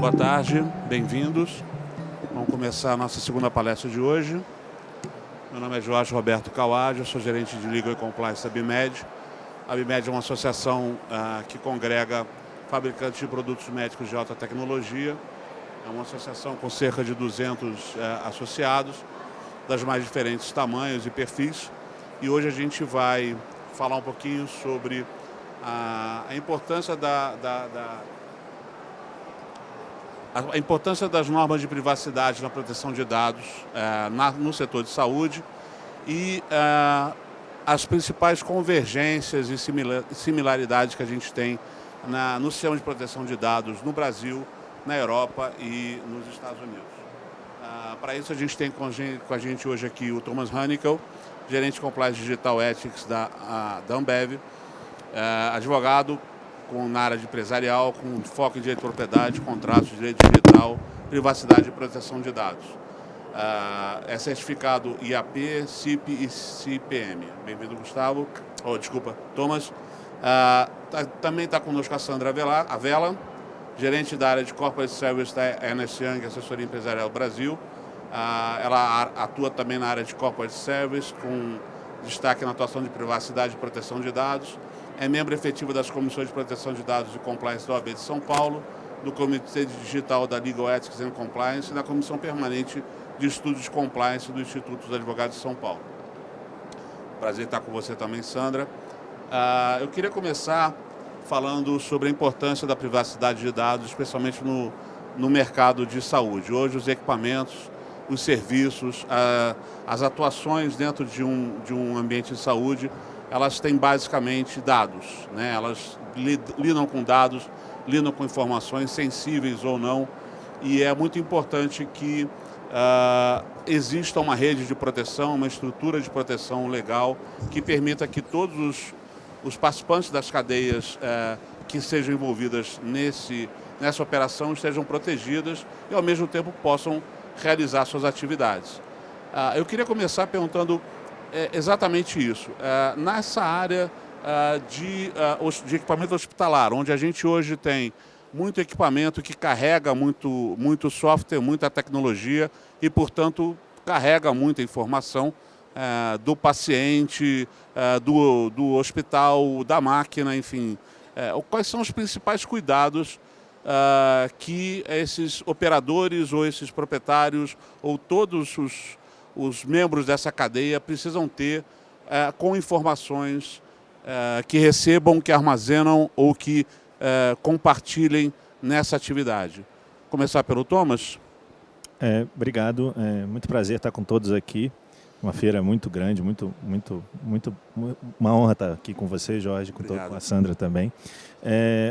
boa tarde, bem-vindos. Vamos começar a nossa segunda palestra de hoje. Meu nome é Jorge Roberto Kawad, eu sou gerente de Legal e Compliance da BIMED. A BIMED é uma associação que congrega fabricantes de produtos médicos de alta tecnologia. É uma associação com cerca de 200 associados, das mais diferentes tamanhos e perfis. E hoje a gente vai falar um pouquinho sobre a importância a importância das normas de privacidade na proteção de dados no setor de saúde e as principais convergências e similaridades que a gente tem no sistema de proteção de dados no Brasil, na Europa e nos Estados Unidos. Para isso a gente tem com a gente hoje aqui o Thomas Hannickel, gerente de Compliance Digital Ethics da Ambev, advogado na área de empresarial, com foco em direito de propriedade, contratos, direito digital, privacidade e proteção de dados. É certificado IAP, CIP e CIPM. Bem-vindo, Gustavo. Thomas. Também está conosco a Sandra Avella, gerente da área de Corporate Service da Ernst Young, Assessoria Empresarial Brasil. Ela atua também na área de Corporate Service, com destaque na atuação de privacidade e proteção de dados. É membro efetivo das Comissões de Proteção de Dados e Compliance da OAB de São Paulo, do Comitê Digital da Legal Ethics and Compliance e da Comissão Permanente de Estudos de Compliance do Instituto dos Advogados de São Paulo. Prazer estar com você também, Sandra. Eu queria começar falando sobre a importância da privacidade de dados, especialmente no mercado de saúde. Hoje, os equipamentos, os serviços, as atuações dentro de um ambiente de saúde, elas têm basicamente dados, né? Elas lidam com dados, lidam com informações sensíveis ou não, e é muito importante que exista uma rede de proteção, uma estrutura de proteção legal que permita que todos os participantes das cadeias que sejam envolvidas nessa operação estejam protegidas e, ao mesmo tempo, possam realizar suas atividades. Eu queria começar perguntando exatamente isso. Nessa área de equipamento hospitalar, onde a gente hoje tem muito equipamento que carrega muito software, muita tecnologia e, portanto, carrega muita informação do paciente, do hospital, da máquina, enfim. Quais são os principais cuidados que esses operadores ou esses proprietários ou todos os membros dessa cadeia precisam ter com informações que recebam, que armazenam ou que compartilhem nessa atividade? Começar pelo Thomas? Obrigado, muito prazer estar com todos aqui. Uma feira muito grande, uma honra estar aqui com você, Jorge, com a Sandra também.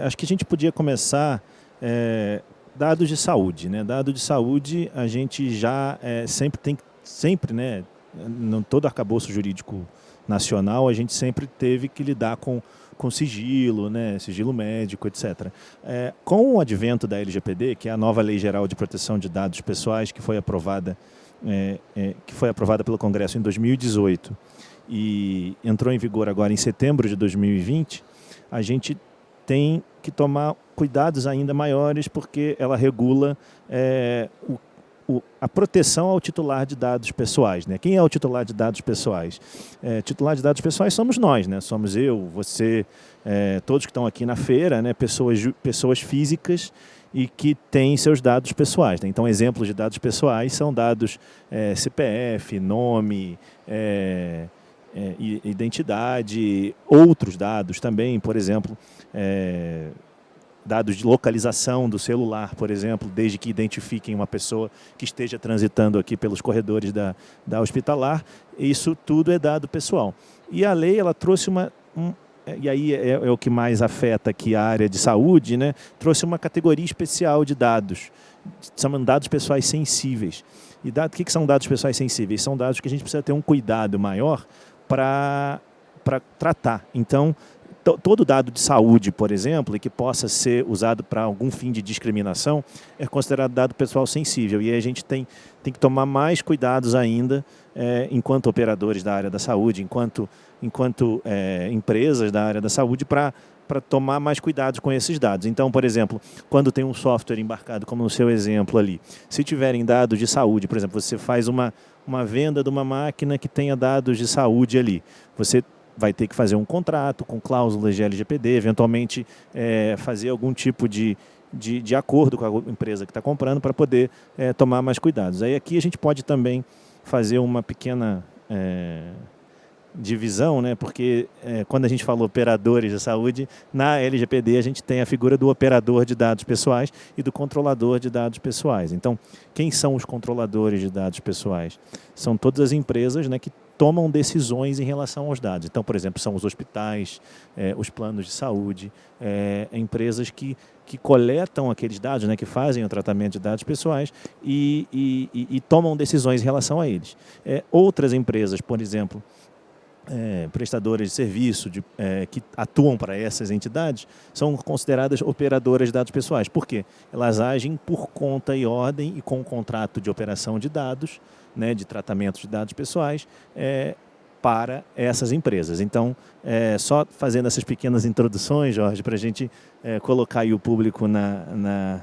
Acho que a gente podia começar dados de saúde, né? Dados de saúde a gente já sempre, né, em todo arcabouço jurídico nacional, a gente sempre teve que lidar com sigilo, né, sigilo médico, etc. Com o advento da LGPD, que é a nova Lei Geral de Proteção de Dados Pessoais, que foi aprovada pelo Congresso em 2018 e entrou em vigor agora em setembro de 2020, a gente tem que tomar cuidados ainda maiores porque ela regula a proteção ao titular de dados pessoais, né? Quem é o titular de dados pessoais? Titular de dados pessoais somos nós, né? Somos eu, você, todos que estão aqui na feira, né? Pessoas físicas e que têm seus dados pessoais, né? Então, exemplos de dados pessoais são dados CPF, nome, identidade, outros dados também, por exemplo, dados de localização do celular, por exemplo, desde que identifiquem uma pessoa que esteja transitando aqui pelos corredores da hospitalar. Isso tudo é dado pessoal. E a lei, ela trouxe e aí é o que mais afeta aqui a área de saúde, né? Trouxe uma categoria especial de dados, chamam dados pessoais sensíveis. E o que são dados pessoais sensíveis? São dados que a gente precisa ter um cuidado maior para tratar. Então, todo dado de saúde, por exemplo, e que possa ser usado para algum fim de discriminação, é considerado dado pessoal sensível. E aí a gente tem que tomar mais cuidados ainda, enquanto operadores da área da saúde, enquanto empresas da área da saúde, para tomar mais cuidados com esses dados. Então, por exemplo, quando tem um software embarcado, como no seu exemplo ali, se tiverem dados de saúde, por exemplo, você faz uma venda de uma máquina que tenha dados de saúde ali, você vai ter que fazer um contrato com cláusulas de LGPD, eventualmente fazer algum tipo de acordo com a empresa que está comprando para poder tomar mais cuidados. Aí aqui a gente pode também fazer uma pequena divisão, né? Porque quando a gente fala operadores de saúde, na LGPD a gente tem a figura do operador de dados pessoais e do controlador de dados pessoais. Então, quem são os controladores de dados pessoais? São todas as empresas, né, que tomam decisões em relação aos dados. Então, por exemplo, são os hospitais, os planos de saúde, empresas que coletam aqueles dados, né, que fazem o tratamento de dados pessoais e tomam decisões em relação a eles. Outras empresas, por exemplo, prestadoras de serviço que atuam para essas entidades são consideradas operadoras de dados pessoais. Por quê? Elas agem por conta e ordem e com contrato de operação de dados, né, de tratamento de dados pessoais, para essas empresas. Então, só fazendo essas pequenas introduções, Jorge, para a gente colocar aí o público na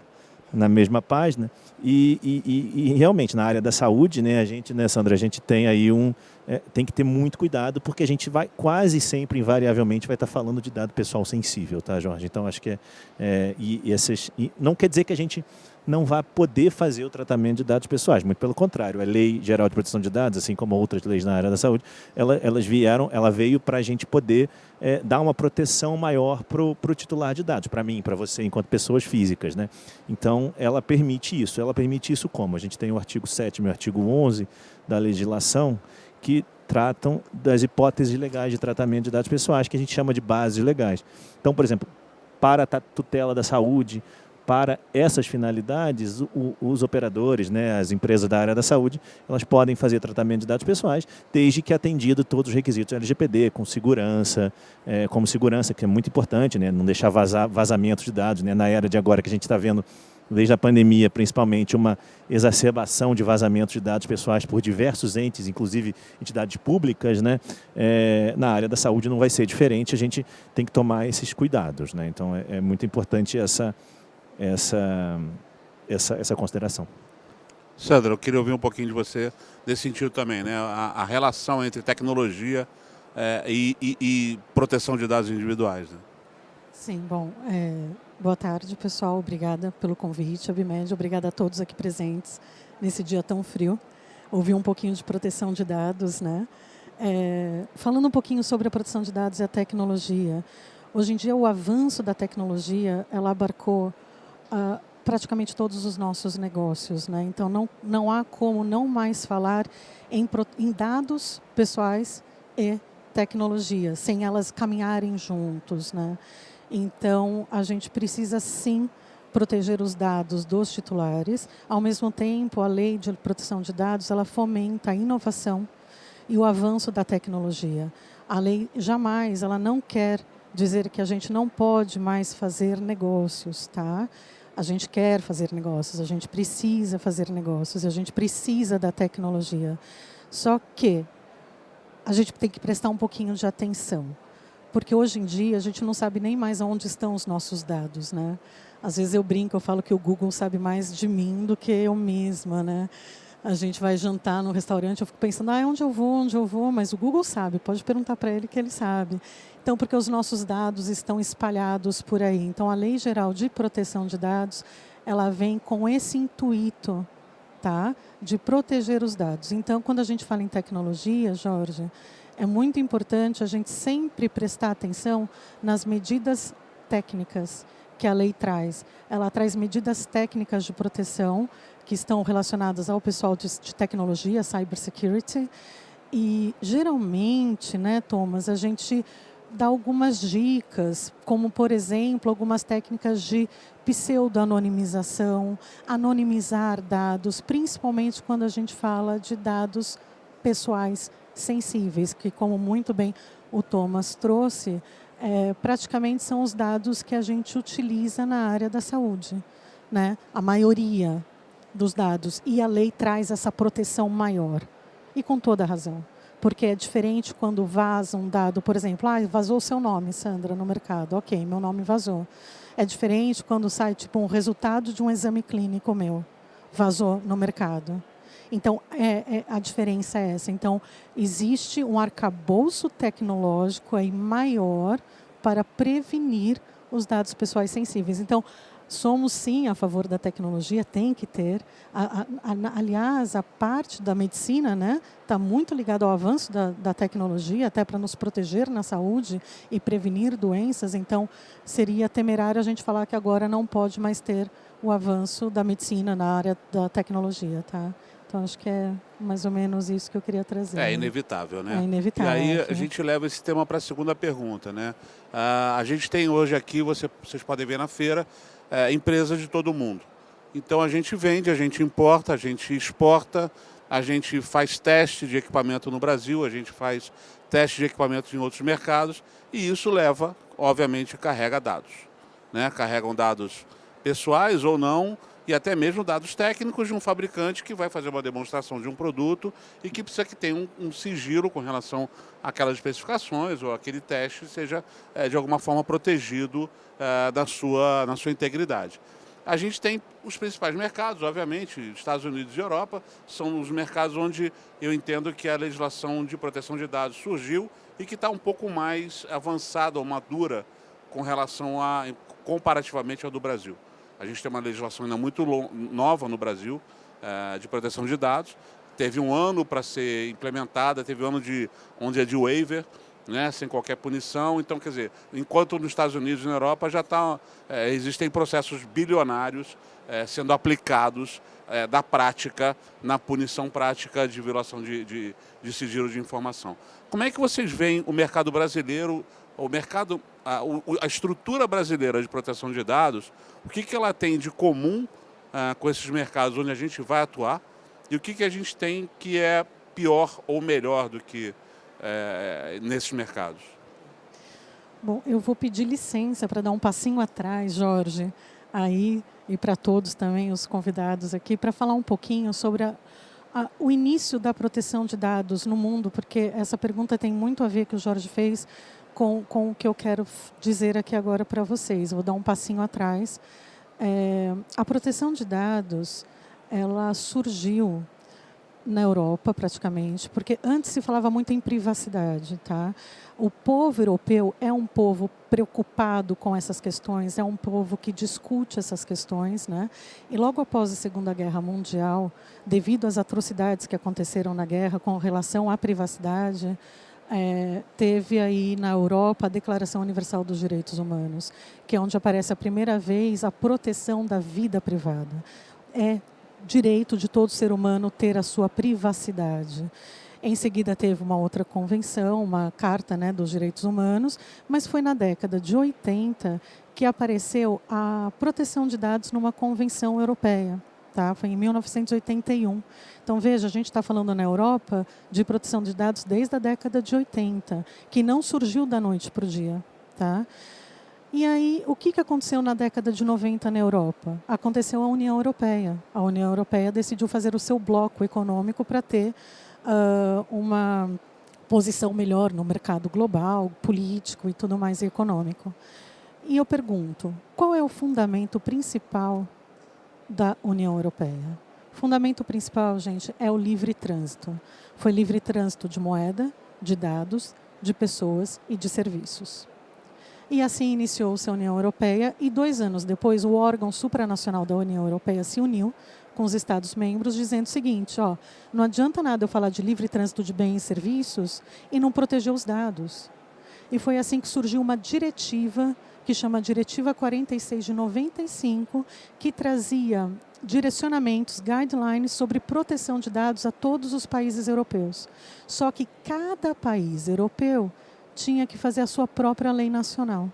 mesma página. E realmente, na área da saúde, né, a gente, né, Sandra, a gente tem aí tem que ter muito cuidado, porque a gente vai quase sempre, invariavelmente, vai estar falando de dado pessoal sensível, tá, Jorge? Então, acho que não quer dizer que a gente não vai poder fazer o tratamento de dados pessoais, muito pelo contrário. A Lei Geral de Proteção de Dados, assim como outras leis na área da saúde, ela veio para a gente poder dar uma proteção maior para o titular de dados, para mim, para você, enquanto pessoas físicas, né? Então, ela permite isso. Ela permite isso como? A gente tem o artigo 7º e o artigo 11 da legislação, que tratam das hipóteses legais de tratamento de dados pessoais, que a gente chama de bases legais. Então, por exemplo, para a tutela da saúde, para essas finalidades, os operadores, né, as empresas da área da saúde, elas podem fazer tratamento de dados pessoais, desde que atendido todos os requisitos LGPD, com segurança, como segurança, que é muito importante, né, não deixar vazamentos de dados, né, na era de agora que a gente está vendo, desde a pandemia, principalmente, uma exacerbação de vazamentos de dados pessoais por diversos entes, inclusive entidades públicas, né? Na área da saúde não vai ser diferente, a gente tem que tomar esses cuidados, né? Então, é muito importante essa consideração. Sandra, eu queria ouvir um pouquinho de você nesse sentido também, né? A relação entre tecnologia e proteção de dados individuais, né? Sim, bom, boa tarde, pessoal. Obrigada pelo convite, Abimed. Obrigada a todos aqui presentes nesse dia tão frio. Ouvir um pouquinho de proteção de dados, né? Falando um pouquinho sobre a proteção de dados e a tecnologia. Hoje em dia, o avanço da tecnologia, ela abarcou praticamente todos os nossos negócios, né? Então, não há como não mais falar em dados pessoais e tecnologia, sem elas caminharem juntos, né? Então, a gente precisa, sim, proteger os dados dos titulares. Ao mesmo tempo, a Lei de Proteção de Dados, ela fomenta a inovação e o avanço da tecnologia. A lei jamais, ela não quer dizer que a gente não pode mais fazer negócios, tá? A gente quer fazer negócios, a gente precisa fazer negócios, a gente precisa da tecnologia. Só que a gente tem que prestar um pouquinho de atenção. Porque hoje em dia a gente não sabe nem mais onde estão os nossos dados, né? Às vezes eu brinco, eu falo que o Google sabe mais de mim do que eu mesma, né? A gente vai jantar no restaurante, eu fico pensando, onde eu vou? Mas o Google sabe, pode perguntar para ele que ele sabe. Então, porque os nossos dados estão espalhados por aí. Então, a Lei Geral de Proteção de Dados, ela vem com esse intuito, tá? De proteger os dados. Então, quando a gente fala em tecnologia, Jorge, é muito importante a gente sempre prestar atenção nas medidas técnicas que a lei traz. Ela traz medidas técnicas de proteção que estão relacionadas ao pessoal de tecnologia, cybersecurity. E, geralmente, né, Thomas, a gente dá algumas dicas, como, por exemplo, algumas técnicas de pseudo-anonimização, anonimizar dados, principalmente quando a gente fala de dados pessoais sensíveis, que, como muito bem o Thomas trouxe, praticamente são os dados que a gente utiliza na área da saúde, né? A maioria dos dados. E a lei traz essa proteção maior. E com toda razão. Porque é diferente quando vaza um dado, por exemplo, vazou o seu nome, Sandra, no mercado. Ok, meu nome vazou. É diferente quando sai tipo um resultado de um exame clínico meu, vazou no mercado. Então, a diferença é essa. Então, existe um arcabouço tecnológico aí maior para prevenir os dados pessoais sensíveis. Então, somos sim a favor da tecnologia, tem que ter. Aliás, a parte da medicina, né, está muito ligada ao avanço da tecnologia, até para nos proteger na saúde e prevenir doenças. Então, seria temerário a gente falar que agora não pode mais ter o avanço da medicina na área da tecnologia, tá? Então, acho que é mais ou menos isso que eu queria trazer. É inevitável, né? É inevitável. E aí a gente leva esse tema para a segunda pergunta, né? A gente tem hoje aqui, vocês podem ver na feira, empresas de todo mundo. Então a gente vende, a gente importa, a gente exporta, a gente faz teste de equipamento no Brasil, a gente faz teste de equipamentos em outros mercados e isso leva, obviamente, carrega dados, né? Carregam dados pessoais ou não, e até mesmo dados técnicos de um fabricante que vai fazer uma demonstração de um produto e que precisa que tenha um sigilo com relação àquelas especificações ou aquele teste seja de alguma forma protegido na sua integridade. A gente tem os principais mercados, obviamente, Estados Unidos e Europa, são os mercados onde eu entendo que a legislação de proteção de dados surgiu e que está um pouco mais avançada ou madura com relação comparativamente ao do Brasil. A gente tem uma legislação ainda muito nova no Brasil de proteção de dados. Teve um ano para ser implementada, teve um ano onde é de waiver, né, sem qualquer punição. Então, quer dizer, enquanto nos Estados Unidos e na Europa já existem processos bilionários sendo aplicados da prática, na punição prática de violação de sigilo de informação. Como é que vocês veem o mercado brasileiro, a estrutura brasileira de proteção de dados, o que ela tem de comum com esses mercados onde a gente vai atuar e o que a gente tem que é pior ou melhor do que nesses mercados? Bom, eu vou pedir licença para dar um passinho atrás, Jorge, aí e para todos também, os convidados aqui, para falar um pouquinho sobre o início da proteção de dados no mundo, porque essa pergunta tem muito a ver que o Jorge fez com o que eu quero dizer aqui agora para vocês. Vou dar um passinho atrás. A proteção de dados, ela surgiu na Europa, praticamente, porque antes se falava muito em privacidade, tá? O povo europeu é um povo preocupado com essas questões, é um povo que discute essas questões, né? E logo após a Segunda Guerra Mundial, devido às atrocidades que aconteceram na guerra com relação à privacidade, teve aí na Europa a Declaração Universal dos Direitos Humanos, que é onde aparece a primeira vez a proteção da vida privada. É direito de todo ser humano ter a sua privacidade. Em seguida teve uma outra convenção, uma carta, né, dos direitos humanos, mas foi na década de 80 que apareceu a proteção de dados numa convenção europeia. Tá? Foi em 1981. Então, veja, a gente está falando na Europa de proteção de dados desde a década de 80, que não surgiu da noite para o dia. Tá? E aí, o que aconteceu na década de 90 na Europa? Aconteceu a União Europeia. A União Europeia decidiu fazer o seu bloco econômico para ter uma posição melhor no mercado global, político e tudo mais econômico. E eu pergunto, qual é o fundamento principal da União Europeia? O fundamento principal, gente, é o livre trânsito. Foi livre trânsito de moeda, de dados, de pessoas e de serviços. E assim iniciou-se a União Europeia e 2 anos depois o órgão supranacional da União Europeia se uniu com os Estados-membros dizendo o seguinte, não adianta nada eu falar de livre trânsito de bens e serviços e não proteger os dados. E foi assim que surgiu uma diretiva que chama Diretiva 46 de 95, que trazia direcionamentos, guidelines sobre proteção de dados a todos os países europeus. Só que cada país europeu tinha que fazer a sua própria lei nacional.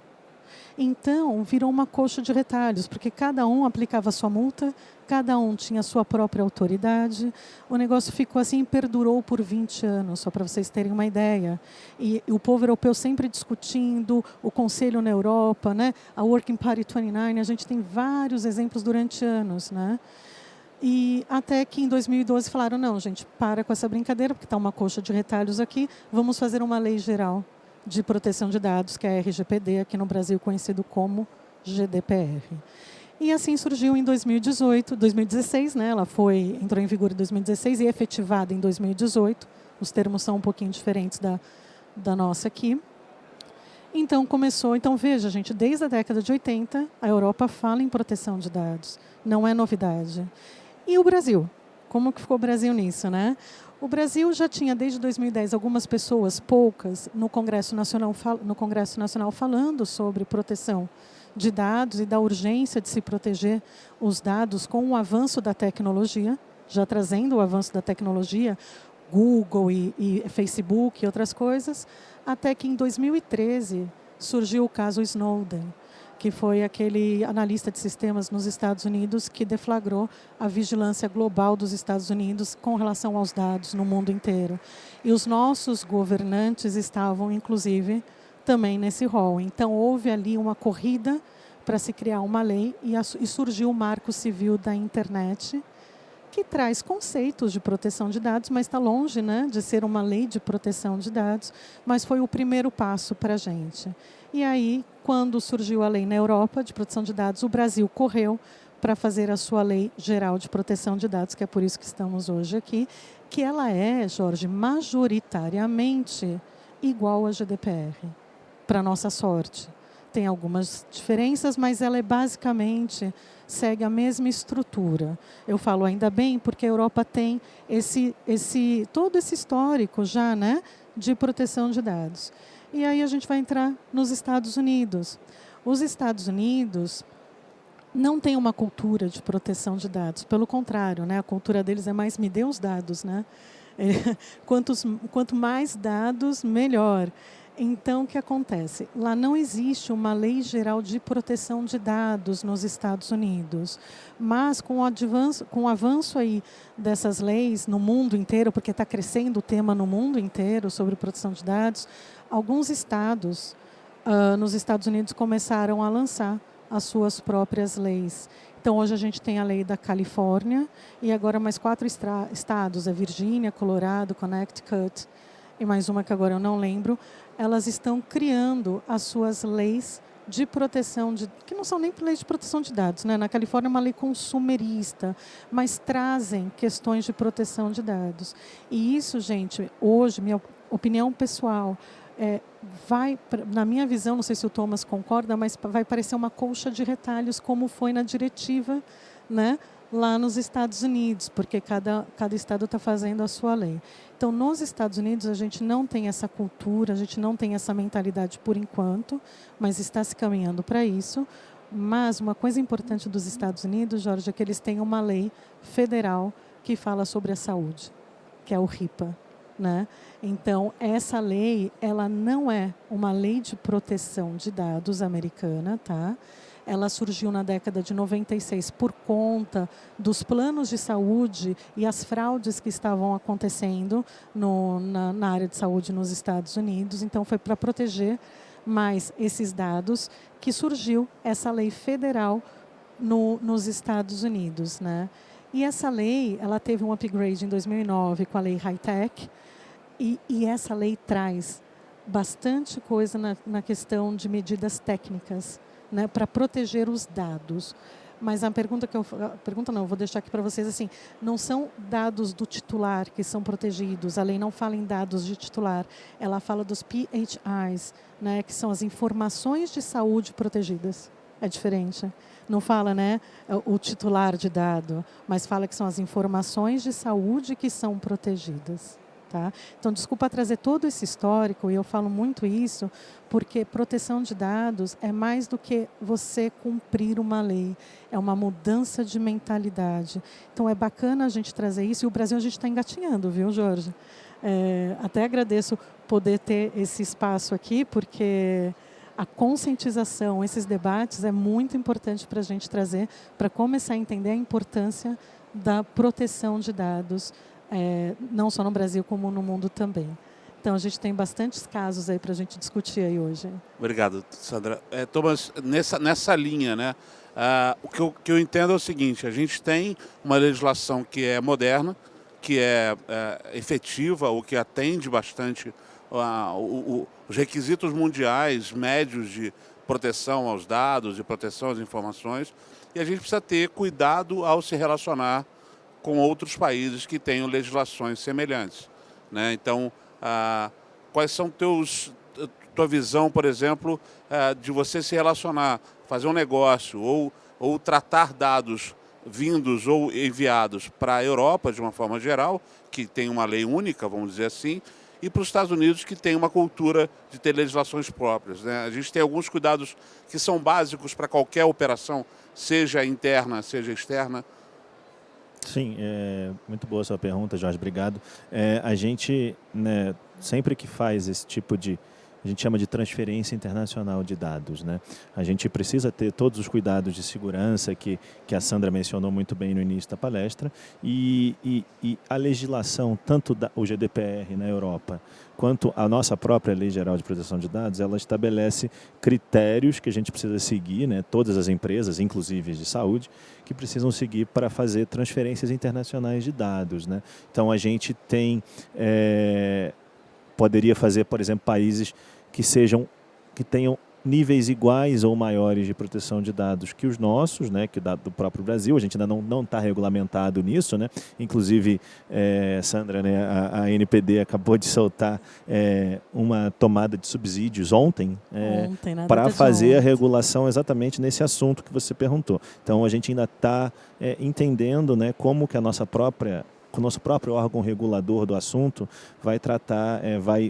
Então, virou uma coxa de retalhos, porque cada um aplicava a sua multa, cada um tinha a sua própria autoridade. O negócio ficou assim, perdurou por 20 anos, só para vocês terem uma ideia. E o povo europeu sempre discutindo, o Conselho na Europa, né? A Working Party 29, a gente tem vários exemplos durante anos, né? E até que em 2012 falaram, não, gente, para com essa brincadeira, porque está uma coxa de retalhos aqui, vamos fazer uma lei geral de proteção de dados, que é a RGPD, aqui no Brasil conhecido como GDPR. E assim surgiu em 2016, né? Ela entrou em vigor em 2016 e efetivada em 2018. Os termos são um pouquinho diferentes da nossa aqui. Então veja, gente, desde a década de 80, a Europa fala em proteção de dados. Não é novidade. E o Brasil? Como que ficou o Brasil nisso, né? O Brasil já tinha, desde 2010, algumas pessoas, poucas, no Congresso Nacional falando sobre proteção de dados e da urgência de se proteger os dados com o avanço da tecnologia, já trazendo o avanço da tecnologia, Google e Facebook e outras coisas, até que em 2013 surgiu o caso Snowden, que foi aquele analista de sistemas nos Estados Unidos que deflagrou a vigilância global dos Estados Unidos com relação aos dados no mundo inteiro. E os nossos governantes estavam, inclusive, também nesse rol. Então, houve ali uma corrida para se criar uma lei e surgiu o Marco Civil da Internet, que traz conceitos de proteção de dados, mas está longe, né, de ser uma lei de proteção de dados, mas foi o primeiro passo para a gente. E aí, quando surgiu a lei na Europa de proteção de dados, o Brasil correu para fazer a sua lei geral de proteção de dados, que é por isso que estamos hoje aqui, que ela é, Jorge, majoritariamente igual à GDPR, para nossa sorte. Tem algumas diferenças, mas ela basicamente segue a mesma estrutura. Eu falo ainda bem porque a Europa tem todo esse histórico já, né, de proteção de dados. E aí a gente vai entrar nos Estados Unidos. Os Estados Unidos não têm uma cultura de proteção de dados. Pelo contrário, né, a cultura deles é mais me dê os dados, né? Quanto mais dados, melhor. Então, o que acontece? Lá não existe uma lei geral de proteção de dados nos Estados Unidos, mas com o avanço aí dessas leis no mundo inteiro, porque está crescendo o tema no mundo inteiro sobre proteção de dados, alguns estados nos Estados Unidos começaram a lançar as suas próprias leis. Então, hoje a gente tem a lei da Califórnia e agora mais 4 estados, a Virgínia, Colorado, Connecticut e mais uma que agora eu não lembro, elas estão criando as suas leis de proteção, que não são nem leis de proteção de dados, né? Na Califórnia é uma lei consumerista, mas trazem questões de proteção de dados. E isso, gente, hoje, minha opinião pessoal, na minha visão, não sei se o Thomas concorda, mas vai parecer uma colcha de retalhos, como foi na diretiva, né, lá nos Estados Unidos, porque cada estado está fazendo a sua lei. Então, nos Estados Unidos, a gente não tem essa cultura, a gente não tem essa mentalidade por enquanto, mas está se caminhando para isso. Mas uma coisa importante dos Estados Unidos, Jorge, é que eles têm uma lei federal que fala sobre a saúde, que é o HIPAA. Né? Então, essa lei, ela não é uma lei de proteção de dados americana, tá? Ela surgiu na década de 96 por conta dos planos de saúde e as fraudes que estavam acontecendo na área de saúde nos Estados Unidos. Então, foi para proteger mais esses dados que surgiu essa lei federal nos Estados Unidos, né? E essa lei, ela teve um upgrade em 2009 com a lei High-Tech, e essa lei traz bastante coisa na questão de medidas técnicas, né, para proteger os dados. Mas a pergunta eu vou deixar aqui para vocês assim, não são dados do titular que são protegidos, a lei não fala em dados de titular, ela fala dos PHIs, né, que são as informações de saúde protegidas. É diferente. Não fala, né, o titular de dado, mas fala que são as informações de saúde que são protegidas. Tá? Então, desculpa trazer todo esse histórico, e eu falo muito isso, porque proteção de dados é mais do que você cumprir uma lei, é uma mudança de mentalidade. Então, é bacana a gente trazer isso, e o Brasil a gente está engatinhando, viu, Jorge? Até agradeço poder ter esse espaço aqui, porque a conscientização, esses debates, é muito importante para a gente trazer, para começar a entender a importância da proteção de dados, não só no Brasil, como no mundo também. Então, a gente tem bastantes casos aí para a gente discutir aí hoje. Obrigado, Sandra. Thomas, nessa linha, né? O que eu entendo é o seguinte: a gente tem uma legislação que é moderna, que é efetiva, ou que atende bastante os requisitos mundiais médios de proteção aos dados e proteção às informações, e a gente precisa ter cuidado ao se relacionar com outros países que tenham legislações semelhantes, né? Então, quais são tua visão, por exemplo, de você se relacionar, fazer um negócio ou tratar dados vindos ou enviados para a Europa, de uma forma geral, que tem uma lei única, vamos dizer assim, e para os Estados Unidos, que tem uma cultura de ter legislações próprias, né? A gente tem alguns cuidados que são básicos para qualquer operação, seja interna, seja externa. Sim, muito boa a sua pergunta, Jorge, obrigado. A gente, né, sempre que faz esse tipo de, a gente chama de transferência internacional de dados, né? A gente precisa ter todos os cuidados de segurança que a Sandra mencionou muito bem no início da palestra, e a legislação, tanto o GDPR na Europa, quanto a nossa própria Lei Geral de Proteção de Dados, ela estabelece critérios que a gente precisa seguir, né? Todas as empresas, inclusive de saúde, que precisam seguir para fazer transferências internacionais de dados, né? Então, a gente tem, poderia fazer, por exemplo, países que tenham níveis iguais ou maiores de proteção de dados que os nossos, né, que do próprio Brasil. A gente ainda não está regulamentado nisso, né? Inclusive, Sandra, né, a NPD acabou de soltar uma tomada de subsídios ontem, para fazer a regulação exatamente nesse assunto que você perguntou. Então, a gente ainda está entendendo, né, como que o nosso próprio órgão regulador do assunto vai tratar,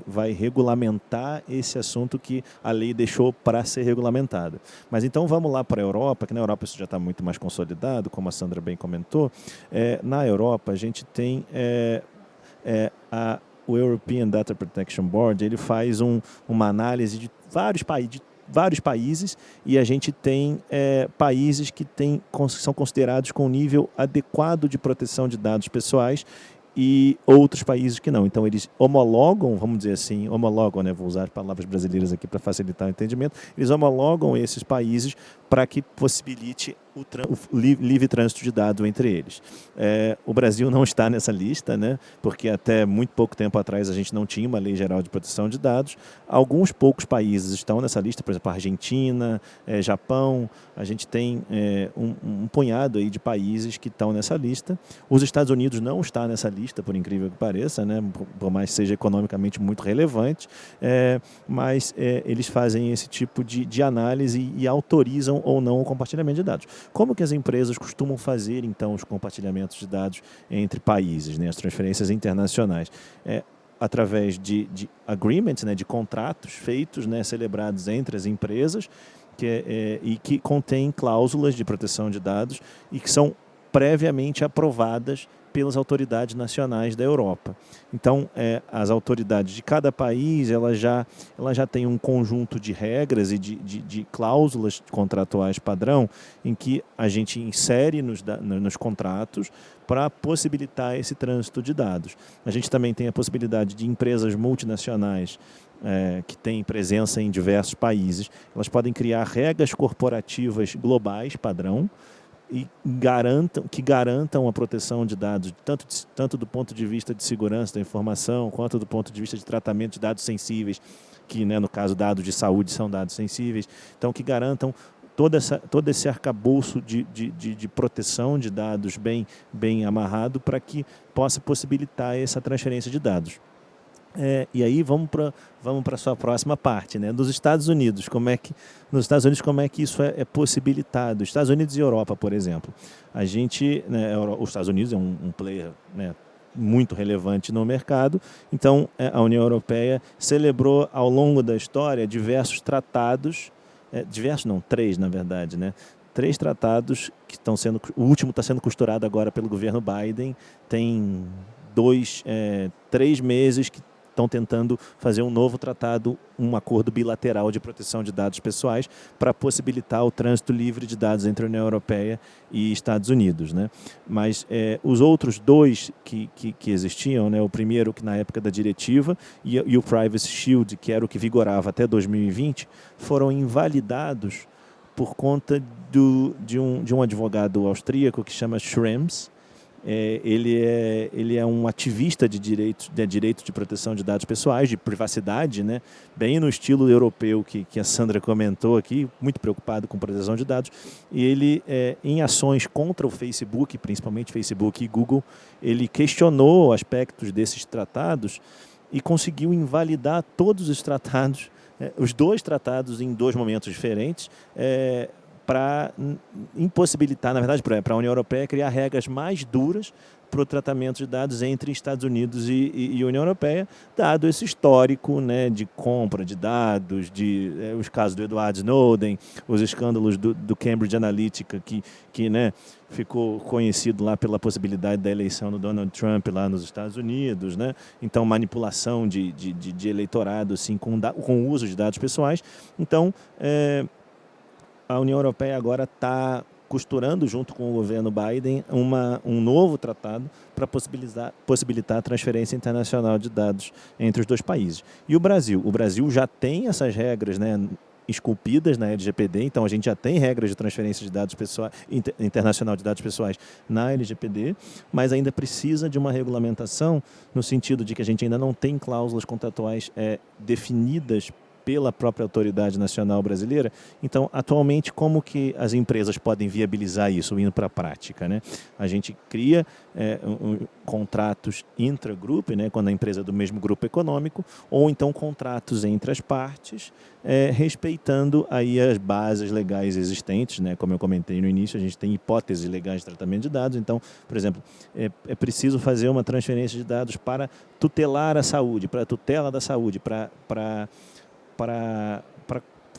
vai regulamentar esse assunto que a lei deixou para ser regulamentado. Mas então vamos lá para a Europa, que na Europa isso já está muito mais consolidado, como a Sandra bem comentou. Na Europa a gente tem o European Data Protection Board, ele faz uma análise de vários países, e a gente tem países que são considerados com nível adequado de proteção de dados pessoais e outros países que não. Então, eles homologam, vamos dizer assim, né? Vou usar as palavras brasileiras aqui para facilitar o entendimento, eles homologam esses países para que possibilite o livre trânsito de dados entre eles. O Brasil não está nessa lista, né? Porque até muito pouco tempo atrás a gente não tinha uma lei geral de proteção de dados. Alguns poucos países estão nessa lista, por exemplo, a Argentina, Japão. A gente tem um punhado aí de países que estão nessa lista. Os Estados Unidos não está nessa lista, por incrível que pareça, né? Por mais que seja economicamente muito relevante, mas eles fazem esse tipo de análise e autorizam ou não o compartilhamento de dados. Como que as empresas costumam fazer, então, os compartilhamentos de dados entre países, né, as transferências internacionais? Através de agreements, né, de contratos feitos, né, celebrados entre as empresas, e que contêm cláusulas de proteção de dados e que são previamente aprovadas pelas autoridades nacionais da Europa. Então, as autoridades de cada país, ela já tem um conjunto de regras e de cláusulas contratuais padrão em que a gente insere nos contratos para possibilitar esse trânsito de dados. A gente também tem a possibilidade de empresas multinacionais que têm presença em diversos países, elas podem criar regras corporativas globais padrão, e que garantam a proteção de dados, tanto do ponto de vista de segurança da informação, quanto do ponto de vista de tratamento de dados sensíveis, que, né, no caso, dados de saúde são dados sensíveis, então que garantam todo esse arcabouço de proteção de dados bem amarrado para que possa possibilitar essa transferência de dados. E aí vamos para a sua próxima parte, né? Nos Estados Unidos, como é que isso é possibilitado? Estados Unidos e Europa, por exemplo. A gente, né, os Estados Unidos é um player, né, muito relevante no mercado, então a União Europeia celebrou ao longo da história diversos tratados, três na verdade, né? 3 tratados que estão sendo, o último está sendo costurado agora pelo governo Biden, tem 3 meses que estão tentando fazer um novo tratado, um acordo bilateral de proteção de dados pessoais para possibilitar o trânsito livre de dados entre a União Europeia e Estados Unidos, né? Mas os outros dois que existiam, né? O primeiro que na época da diretiva e o Privacy Shield, que era o que vigorava até 2020, foram invalidados por conta de um advogado austríaco que chama Schrems. Ele é um ativista de direito de proteção de dados pessoais, de privacidade, né? Bem no estilo europeu que a Sandra comentou aqui, muito preocupado com proteção de dados. E ele, em ações contra o Facebook, principalmente Facebook e Google, ele questionou aspectos desses tratados e conseguiu invalidar todos os tratados, os dois tratados em dois momentos diferentes, para impossibilitar, na verdade, para a União Europeia criar regras mais duras para o tratamento de dados entre Estados Unidos e União Europeia, dado esse histórico, né, de compra de dados, os casos do Edward Snowden, os escândalos do Cambridge Analytica, que né, ficou conhecido lá pela possibilidade da eleição do Donald Trump lá nos Estados Unidos, né? Então, manipulação de eleitorado assim, com o uso de dados pessoais. Então, a União Europeia agora está costurando, junto com o governo Biden, um novo tratado para possibilitar a transferência internacional de dados entre os dois países. E o Brasil já tem essas regras, né, esculpidas na LGPD, então a gente já tem regras de transferência de dados pessoais, internacional de dados pessoais na LGPD, mas ainda precisa de uma regulamentação no sentido de que a gente ainda não tem cláusulas contratuais definidas pela própria autoridade nacional brasileira. Então, atualmente, como que as empresas podem viabilizar isso, indo para a prática, né? A gente cria contratos intragrupo, né, quando a empresa é do mesmo grupo econômico, ou então contratos entre as partes, respeitando aí as bases legais existentes, né? Como eu comentei no início, a gente tem hipóteses legais de tratamento de dados. Então, por exemplo, é preciso fazer uma transferência de dados para tutelar a saúde, para a tutela da saúde, para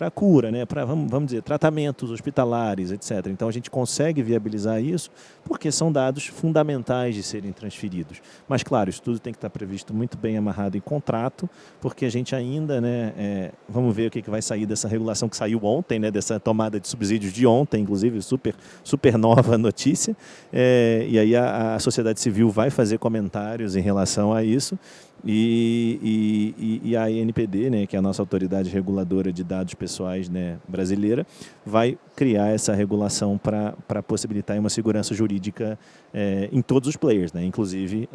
a cura, né? Para, vamos dizer, tratamentos hospitalares, etc. Então, a gente consegue viabilizar isso porque são dados fundamentais de serem transferidos. Mas, claro, isso tudo tem que estar previsto muito bem amarrado em contrato, porque a gente ainda, né, vamos ver o que vai sair dessa regulação que saiu ontem, né, dessa tomada de subsídios de ontem, inclusive, super nova notícia. E aí a sociedade civil vai fazer comentários em relação a isso. E a ANPD, né, que é a nossa autoridade reguladora de dados pessoais, né, brasileira, vai criar essa regulação para possibilitar uma segurança jurídica em todos os players, né, inclusive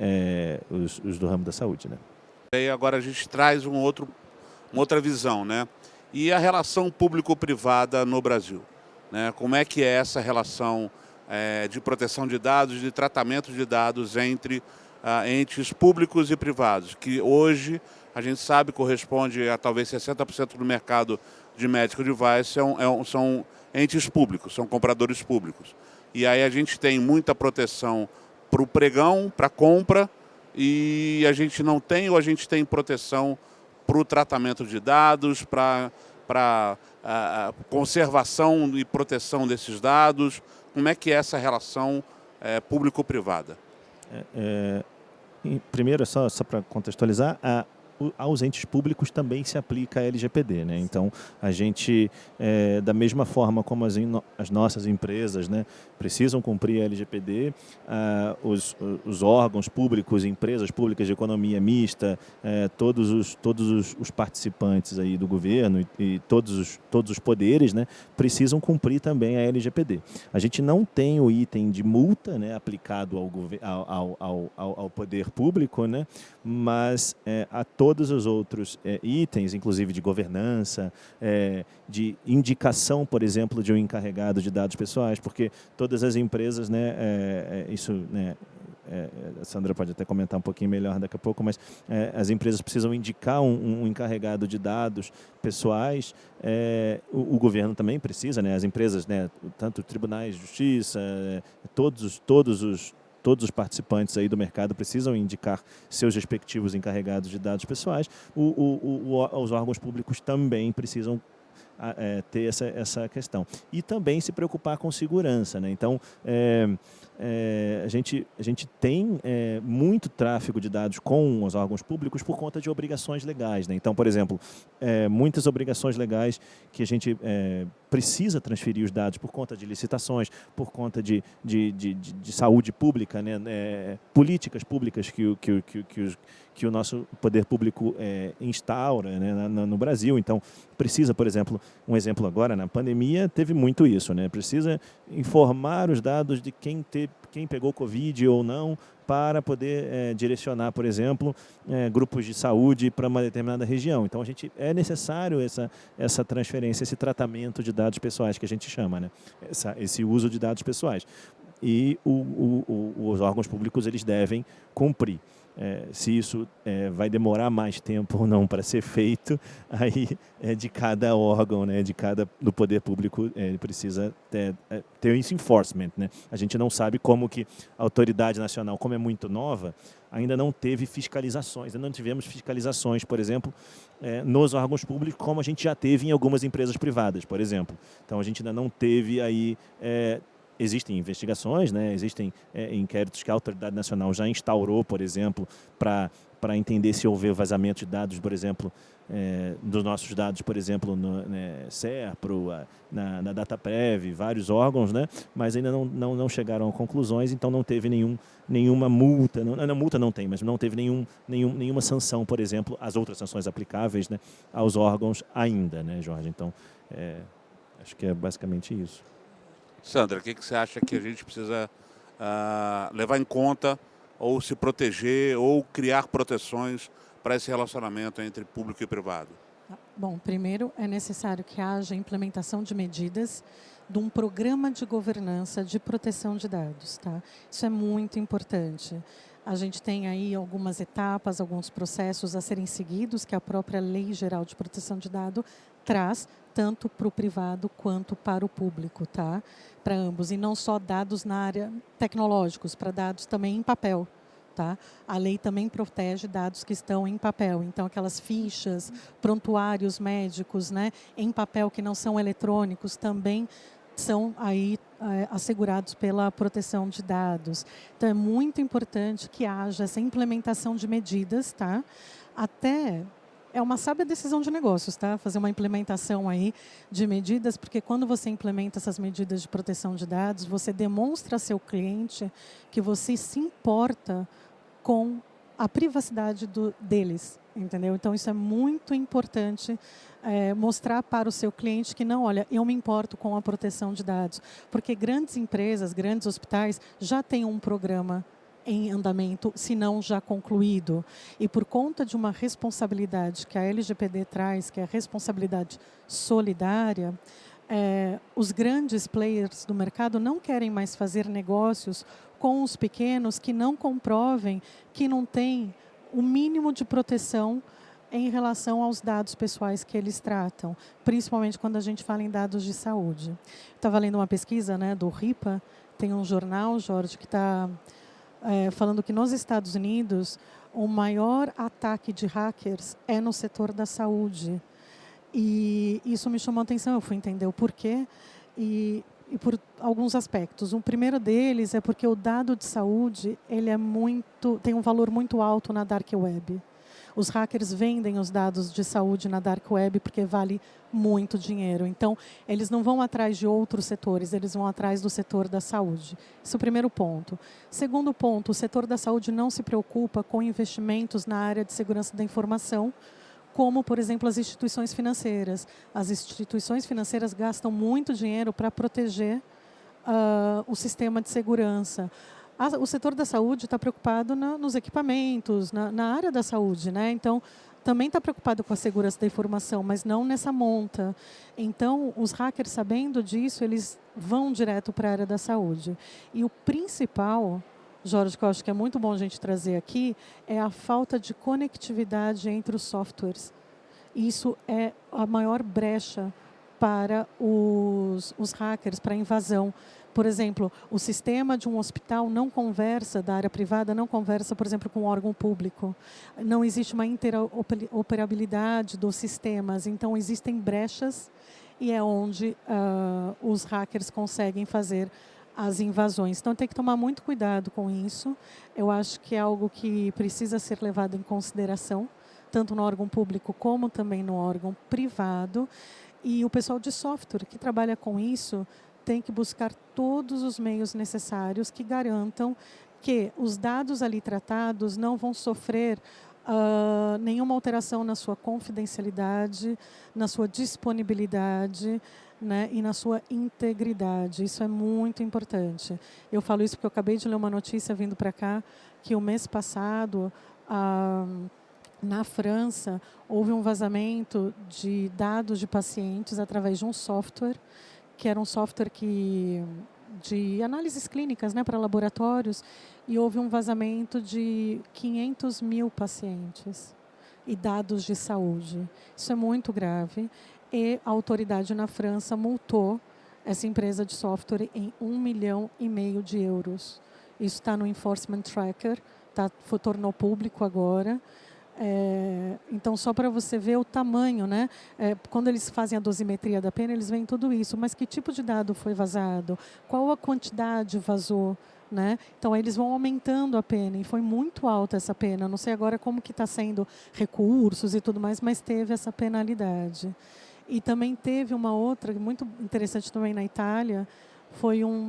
os do ramo da saúde, né. E agora a gente traz uma outra visão, né? E a relação público-privada no Brasil, né? Como é que é essa relação de proteção de dados, de tratamento de dados entre entes públicos e privados, que hoje a gente sabe corresponde a talvez 60% do mercado de medical device são entes públicos, são compradores públicos. E aí a gente tem muita proteção para o pregão, para a compra, e a gente não tem, ou a gente tem proteção para o tratamento de dados, para a conservação e proteção desses dados. Como é que é essa relação público-privada? Primeiro, só para contextualizar, aos entes públicos também se aplica a LGPD, né? Então, a gente, da mesma forma como as nossas empresas, né, precisam cumprir a LGPD, os órgãos públicos, empresas públicas de economia mista, todos os participantes aí do governo e todos os poderes, né, precisam cumprir também a LGPD. A gente não tem o item de multa, né, aplicado ao poder público, né, mas a todos os outros itens, inclusive de governança, de indicação, por exemplo, de um encarregado de dados pessoais, porque todas as empresas, né, isso, né, a Sandra pode até comentar um pouquinho melhor daqui a pouco, mas as empresas precisam indicar um encarregado de dados pessoais, o governo também precisa, né, as empresas, né, tanto tribunais de justiça, todos os participantes aí do mercado precisam indicar seus respectivos encarregados de dados pessoais. Os órgãos públicos também precisam ter essa questão. E também se preocupar com segurança, né? Então, a gente tem muito tráfego de dados com os órgãos públicos por conta de obrigações legais, né? Então, por exemplo, muitas obrigações legais que a gente precisa transferir os dados por conta de licitações, por conta de saúde pública, né? Políticas públicas que o nosso poder público instaura, né, no Brasil. Então, precisa, por exemplo, um exemplo agora, na pandemia, teve muito isso, né? Precisa informar os dados de quem pegou Covid ou não, para poder direcionar, por exemplo, grupos de saúde para uma determinada região. Então, é necessário essa transferência, esse tratamento de dados pessoais que a gente chama, né? Esse uso de dados pessoais. E os órgãos públicos eles devem cumprir. Se isso vai demorar mais tempo ou não para ser feito, aí de cada órgão, né, do poder público precisa ter esse enforcement, né? A gente não sabe como que a autoridade nacional, como é muito nova, ainda não teve fiscalizações, ainda não tivemos fiscalizações, por exemplo, nos órgãos públicos, como a gente já teve em algumas empresas privadas, por exemplo. Então a gente ainda não teve aí existem investigações, né? Existem inquéritos que a Autoridade Nacional já instaurou, por exemplo, para entender se houver vazamento de dados, por exemplo, dos nossos dados, por exemplo, no SERPRO, na DataPrev, vários órgãos, né? Mas ainda não chegaram a conclusões, então não teve nenhuma multa, multa não tem, mas não teve nenhuma sanção, por exemplo, as outras sanções aplicáveis, né, aos órgãos ainda, né, Jorge? Então, acho que é basicamente isso. Sandra, o que você acha que a gente precisa levar em conta ou se proteger ou criar proteções para esse relacionamento entre público e privado? Bom, primeiro é necessário que haja implementação de medidas de um programa de governança de proteção de dados, tá? Isso é muito importante. A gente tem aí algumas etapas, alguns processos a serem seguidos que a própria Lei Geral de Proteção de Dados traz, tanto para o privado quanto para o público, tá? Para ambos, e não só dados na área tecnológicos, para dados também em papel. Tá? A lei também protege dados que estão em papel, então aquelas fichas, prontuários médicos, né, em papel que não são eletrônicos também são aí assegurados pela proteção de dados. Então é muito importante que haja essa implementação de medidas, tá? Até é uma sábia decisão de negócios, tá? Fazer uma implementação aí de medidas, porque quando você implementa essas medidas de proteção de dados, você demonstra ao seu cliente que você se importa com a privacidade deles, entendeu? Então, isso é muito importante mostrar para o seu cliente que não, olha, eu me importo com a proteção de dados, porque grandes empresas, grandes hospitais já têm um programa em andamento, se não já concluído. E por conta de uma responsabilidade que a LGPD traz, que é a responsabilidade solidária, os grandes players do mercado não querem mais fazer negócios com os pequenos que não comprovem que não tem o mínimo de proteção em relação aos dados pessoais que eles tratam, principalmente quando a gente fala em dados de saúde. Estava lendo uma pesquisa, né, do RIPA, tem um jornal, Jorge, que está falando que nos Estados Unidos o maior ataque de hackers é no setor da saúde. E isso me chamou a atenção, eu fui entender o porquê e por alguns aspectos. O primeiro deles é porque o dado de saúde ele tem um valor muito alto na dark web. Os hackers vendem os dados de saúde na dark web porque vale muito dinheiro. Então, eles não vão atrás de outros setores, eles vão atrás do setor da saúde. Esse é o primeiro ponto. Segundo ponto, o setor da saúde não se preocupa com investimentos na área de segurança da informação, como, por exemplo, as instituições financeiras. As instituições financeiras gastam muito dinheiro para proteger o sistema de segurança. O setor da saúde está preocupado nos equipamentos, na área da saúde, né? Então, também está preocupado com a segurança da informação, mas não nessa monta. Então, os hackers, sabendo disso, eles vão direto para a área da saúde. E o principal, Jorge, que eu acho que é muito bom a gente trazer aqui, é a falta de conectividade entre os softwares. Isso é a maior brecha para os hackers, para a invasão. Por exemplo, o sistema de um hospital não conversa, da área privada, não conversa, por exemplo, com um órgão público. Não existe uma interoperabilidade dos sistemas, então existem brechas e é onde os hackers conseguem fazer as invasões. Então tem que tomar muito cuidado com isso. Eu acho que é algo que precisa ser levado em consideração, tanto no órgão público como também no órgão privado. E o pessoal de software que trabalha com isso tem que buscar todos os meios necessários que garantam que os dados ali tratados não vão sofrer nenhuma alteração na sua confidencialidade, na sua disponibilidade, né, e na sua integridade. Isso é muito importante. Eu falo isso porque eu acabei de ler uma notícia vindo para cá que o mês passado na França houve um vazamento de dados de pacientes através de um software que era um software de análises clínicas, né, para laboratórios, e houve um vazamento de 500 mil pacientes e dados de saúde. Isso é muito grave. E a autoridade na França multou essa empresa de software em 1,5 milhão de euros. Isso está no Enforcement Tracker, tornou público agora. Então, só para você ver o tamanho, né? Quando eles fazem a dosimetria da pena, eles veem tudo isso. Mas que tipo de dado foi vazado? Qual a quantidade vazou? Né? Então, eles vão aumentando a pena. E foi muito alta essa pena. Não sei agora como que está sendo recursos e tudo mais, mas teve essa penalidade. E também teve uma outra, muito interessante também na Itália,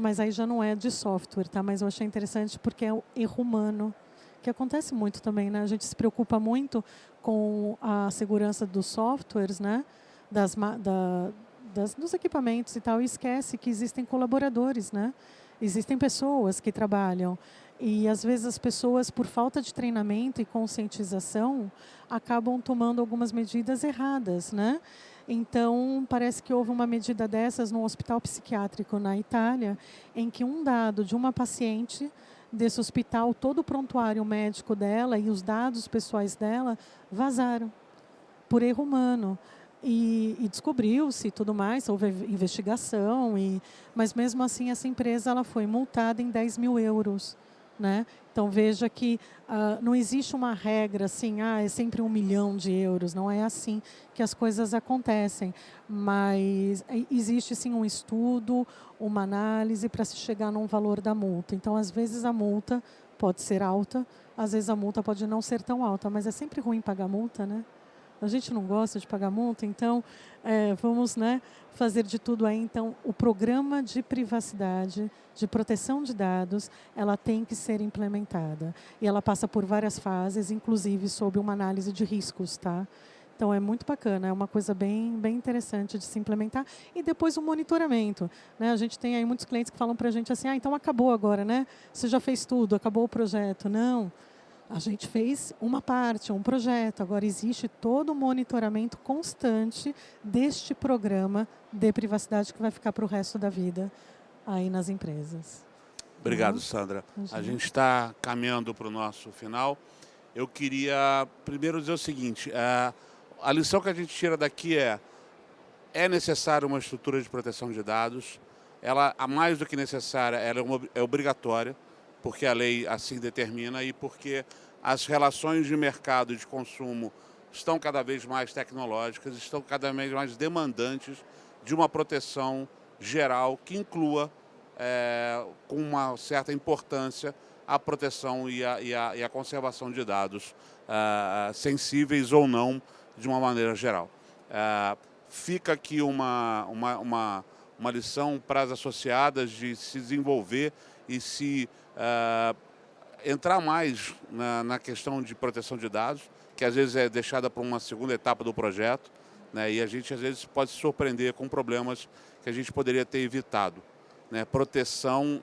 mas aí já não é de software, tá? Mas eu achei interessante porque é o erro humano, que acontece muito também, né? A gente se preocupa muito com a segurança dos softwares, né? Dos equipamentos e tal, e esquece que existem colaboradores, né? Existem pessoas que trabalham. E, às vezes, as pessoas, por falta de treinamento e conscientização, acabam tomando algumas medidas erradas, né? Então, parece que houve uma medida dessas num hospital psiquiátrico na Itália, em que um dado de uma paciente desse hospital, todo o prontuário médico dela e os dados pessoais dela vazaram por erro humano. E descobriu-se tudo mais, houve investigação, mas mesmo assim essa empresa ela foi multada em 10 mil euros. Né? Então veja que não existe uma regra assim, é sempre 1 milhão de euros, não é assim que as coisas acontecem, mas existe sim um estudo, uma análise para se chegar num valor da multa. Então às vezes a multa pode ser alta, às vezes a multa pode não ser tão alta, mas é sempre ruim pagar multa, né? A gente não gosta de pagar multa, então vamos, né, fazer de tudo aí. Então, o programa de privacidade, de proteção de dados, ela tem que ser implementada. E ela passa por várias fases, inclusive sob uma análise de riscos, tá? Então, é muito bacana, é uma coisa bem interessante de se implementar. E depois o monitoramento, né? A gente tem aí muitos clientes que falam para a gente assim, então acabou agora, né? Você já fez tudo, acabou o projeto. Não. A gente fez uma parte, um projeto. Agora existe todo o monitoramento constante deste programa de privacidade que vai ficar para o resto da vida aí nas empresas. Obrigado, Sandra. A gente está caminhando para o nosso final. Eu queria primeiro dizer o seguinte, a lição que a gente tira daqui é necessária uma estrutura de proteção de dados. Ela, a mais do que necessária, ela é obrigatória, porque a lei assim determina e porque as relações de mercado e de consumo estão cada vez mais tecnológicas, estão cada vez mais demandantes de uma proteção geral que inclua, com uma certa importância, a proteção e a conservação de dados sensíveis ou não, de uma maneira geral. Fica aqui uma lição para as associadas de se desenvolver e se entrar mais na questão de proteção de dados, que às vezes é deixada para uma segunda etapa do projeto, né, e a gente às vezes pode se surpreender com problemas que a gente poderia ter evitado. Né? Proteção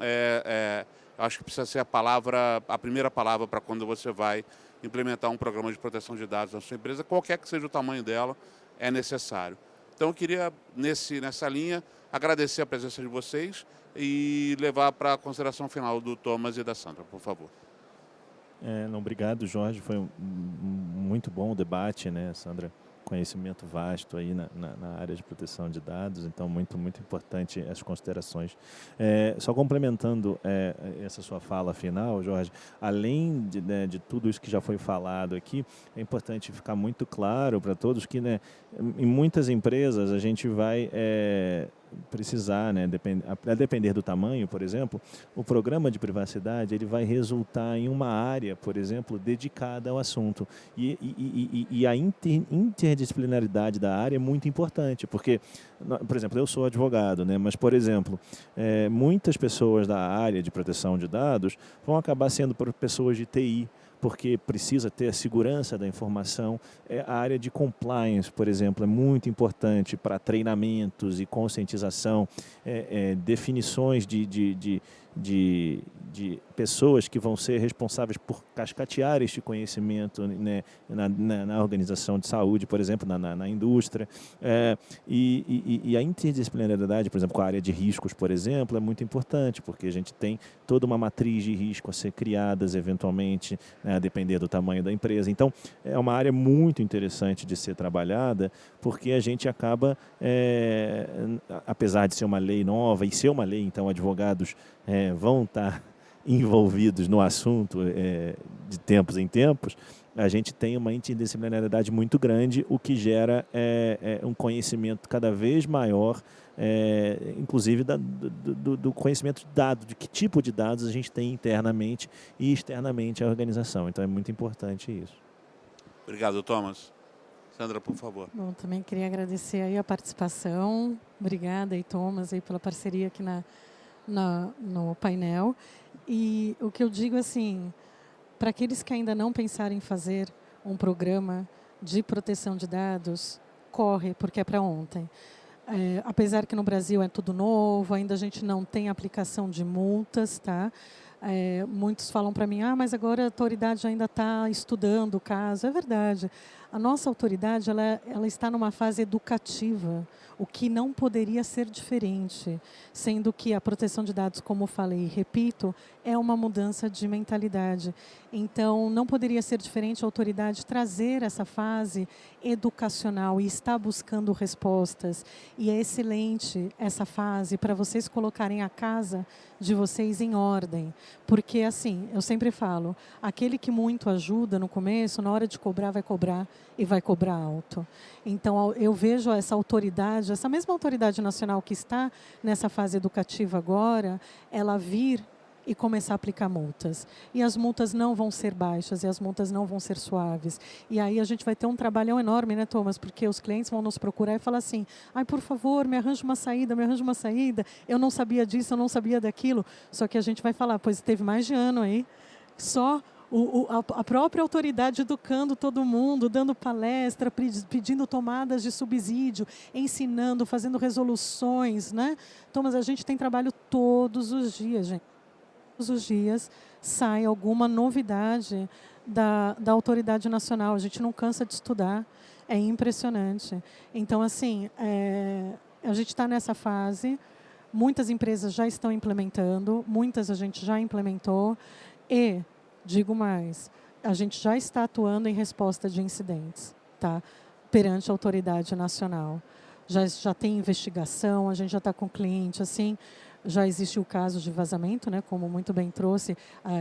acho que precisa ser a primeira palavra para quando você vai implementar um programa de proteção de dados na sua empresa, qualquer que seja o tamanho dela, é necessário. Então eu queria, nessa linha, agradecer a presença de vocês e levar para a consideração final do Thomas e da Sandra, por favor. Obrigado, Jorge. Foi muito bom o debate, né? A Sandra conhecimento vasto aí na área de proteção de dados, então muito importante as considerações. Só complementando essa sua fala final, Jorge, além de tudo isso que já foi falado aqui, é importante ficar muito claro para todos que, né, em muitas empresas a gente vai precisar, né, a depender do tamanho, por exemplo, o programa de privacidade ele vai resultar em uma área, por exemplo, dedicada ao assunto. E a interdisciplinaridade da área é muito importante, porque, por exemplo, eu sou advogado, né, mas, por exemplo, muitas pessoas da área de proteção de dados vão acabar sendo pessoas de TI, porque precisa ter a segurança da informação. A área de compliance, por exemplo, é muito importante para treinamentos e conscientização, definições de pessoas que vão ser responsáveis por cascatear este conhecimento, né, na organização de saúde, por exemplo, na indústria. E a interdisciplinaridade, por exemplo, com a área de riscos, por exemplo, é muito importante, porque a gente tem toda uma matriz de risco a ser criadas eventualmente, né, a depender do tamanho da empresa. Então, é uma área muito interessante de ser trabalhada, porque a gente acaba, apesar de ser uma lei nova e ser uma lei, então advogados vão estar envolvidos no assunto de tempos em tempos, a gente tem uma interdisciplinaridade muito grande, o que gera um conhecimento cada vez maior, inclusive do conhecimento de dados, de que tipo de dados a gente tem internamente e externamente à organização. Então é muito importante isso. Obrigado, Thomas. Sandra, por favor. Bom, também queria agradecer aí a participação. Obrigada aí, Thomas, aí pela parceria aqui no painel. E o que eu digo assim, para aqueles que ainda não pensaram em fazer um programa de proteção de dados, corre, porque é para ontem. Apesar que no Brasil é tudo novo, ainda a gente não tem aplicação de multas, tá? Muitos falam para mim, mas agora a autoridade ainda está estudando o caso. É verdade. A nossa autoridade ela está numa fase educativa, o que não poderia ser diferente, sendo que a proteção de dados, como eu falei e repito, é uma mudança de mentalidade. Então, não poderia ser diferente a autoridade trazer essa fase educacional e estar buscando respostas. E é excelente essa fase para vocês colocarem a casa de vocês em ordem. Porque, assim, eu sempre falo, aquele que muito ajuda no começo, na hora de cobrar, vai cobrar e vai cobrar alto. Então, eu vejo essa autoridade, essa mesma autoridade nacional que está nessa fase educativa agora, ela vir e começar a aplicar multas. E as multas não vão ser baixas, e as multas não vão ser suaves. E aí a gente vai ter um trabalhão enorme, né, Thomas? Porque os clientes vão nos procurar e falar assim, por favor, me arranja uma saída, eu não sabia disso, eu não sabia daquilo. Só que a gente vai falar, pois teve mais de ano aí, só a própria autoridade educando todo mundo, dando palestra, pedindo tomadas de subsídio, ensinando, fazendo resoluções, né? Thomas, a gente tem trabalho todos os dias, gente. Todos os dias sai alguma novidade da autoridade nacional. A gente não cansa de estudar. É impressionante. Então, assim, a gente está nessa fase. Muitas empresas já estão implementando, muitas a gente já implementou. E, digo mais, a gente já está atuando em resposta de incidentes, tá? Perante a autoridade nacional. Já tem investigação, a gente já está com o cliente, assim... Já existe o caso de vazamento, né, como muito bem trouxe,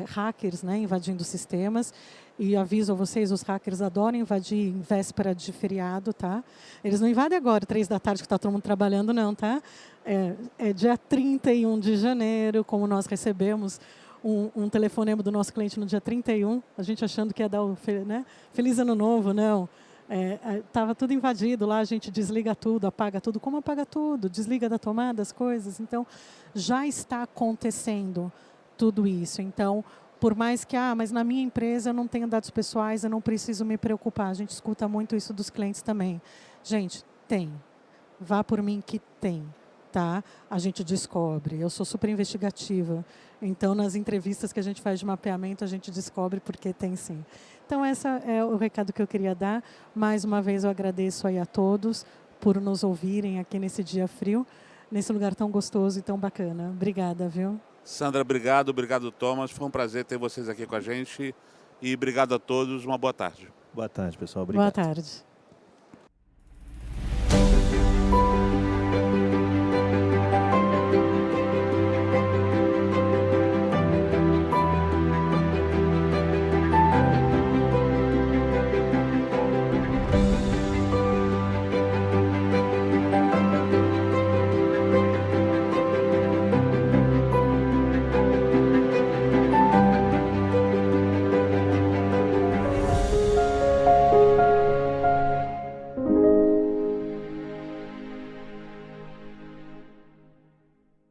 hackers, né, invadindo sistemas. E aviso a vocês, os hackers adoram invadir em véspera de feriado, tá? Eles não invadem agora, 3 da tarde, que está todo mundo trabalhando, não, tá? É dia 31 de janeiro, como nós recebemos um telefonema do nosso cliente no dia 31, a gente achando que ia dar né, Feliz Ano Novo, não. Estava tudo invadido lá, a gente desliga tudo, apaga tudo. Como apaga tudo? Desliga da tomada as coisas. Então, já está acontecendo tudo isso. Então, por mais que, mas na minha empresa eu não tenho dados pessoais, eu não preciso me preocupar. A gente escuta muito isso dos clientes também. Gente, tem. Vá por mim que tem. Tá? A gente descobre. Eu sou super investigativa. Então, nas entrevistas que a gente faz de mapeamento, a gente descobre porque tem sim. Então, esse é o recado que eu queria dar. Mais uma vez, eu agradeço aí a todos por nos ouvirem aqui nesse dia frio, nesse lugar tão gostoso e tão bacana. Obrigada, viu? Sandra, obrigado. Obrigado, Thomas. Foi um prazer ter vocês aqui com a gente. E obrigado a todos. Uma boa tarde. Boa tarde, pessoal. Obrigado. Boa tarde.